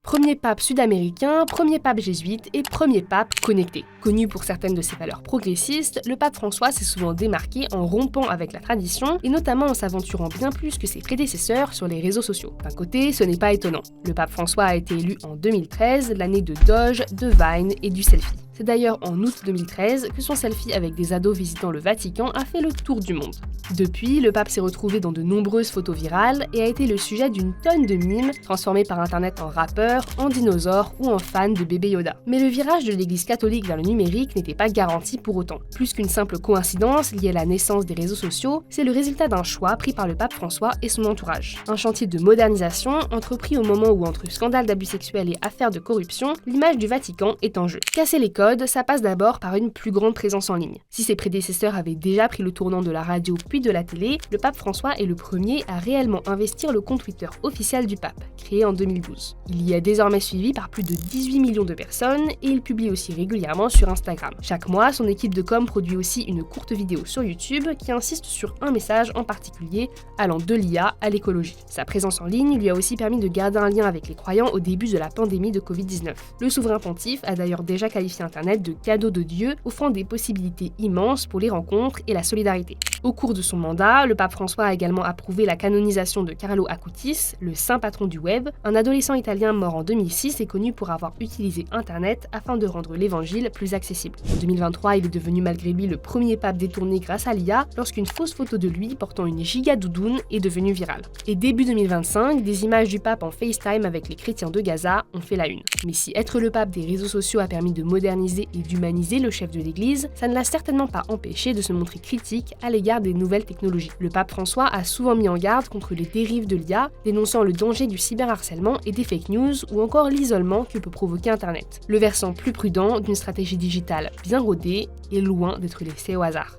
Premier pape sud-américain, premier pape jésuite et premier pape connecté. Connu pour certaines de ses valeurs progressistes, le pape François s'est souvent démarqué en rompant avec la tradition et notamment en s'aventurant bien plus que ses prédécesseurs sur les réseaux sociaux. D'un côté, ce n'est pas étonnant. Le pape François a été élu en 2013, l'année de Doge, de Vine et du selfie. C'est d'ailleurs en août 2013 que son selfie avec des ados visitant le Vatican a fait le tour du monde. Depuis, le pape s'est retrouvé dans de nombreuses photos virales et a été le sujet d'une tonne de mimes transformés par internet en rappeur, en dinosaure ou en fan de bébé Yoda. Mais le virage de l'église catholique vers le numérique n'était pas garanti pour autant. Plus qu'une simple coïncidence liée à la naissance des réseaux sociaux, c'est le résultat d'un choix pris par le pape François et son entourage. Un chantier de modernisation entrepris au moment où, entre scandales d'abus sexuels et affaires de corruption, l'image du Vatican est en jeu. Casser les codes, ça passe d'abord par une plus grande présence en ligne. Si ses prédécesseurs avaient déjà pris le tournant de la radio puis de la télé, le pape François est le premier à réellement investir le compte Twitter officiel du pape, créé en 2012. Il y est désormais suivi par plus de 18 millions de personnes et il publie aussi régulièrement sur Instagram. Chaque mois, son équipe de com produit aussi une courte vidéo sur YouTube qui insiste sur un message en particulier allant de l'IA à l'écologie. Sa présence en ligne lui a aussi permis de garder un lien avec les croyants au début de la pandémie de Covid-19. Le souverain pontife a d'ailleurs déjà qualifié Internet de cadeau de Dieu, offrant des possibilités immenses pour les rencontres et la solidarité. Au cours de son mandat, le pape François a également approuvé la canonisation de Carlo Acutis, le saint patron du web, un adolescent italien mort en 2006 et connu pour avoir utilisé Internet afin de rendre l'évangile plus accessible. En 2023, il est devenu malgré lui le premier pape détourné grâce à l'IA lorsqu'une fausse photo de lui portant une giga doudoune est devenue virale. Et début 2025, des images du pape en FaceTime avec les chrétiens de Gaza ont fait la une. Mais si être le pape des réseaux sociaux a permis de moderniser et d'humaniser le chef de l'Église, ça ne l'a certainement pas empêché de se montrer critique à l'égard des nouvelles technologies. Le pape François a souvent mis en garde contre les dérives de l'IA, dénonçant le danger du cyberharcèlement et des fake news ou encore l'isolement que peut provoquer Internet. Le versant plus prudent d'une stratégie digitale bien rodée est loin d'être laissé au hasard.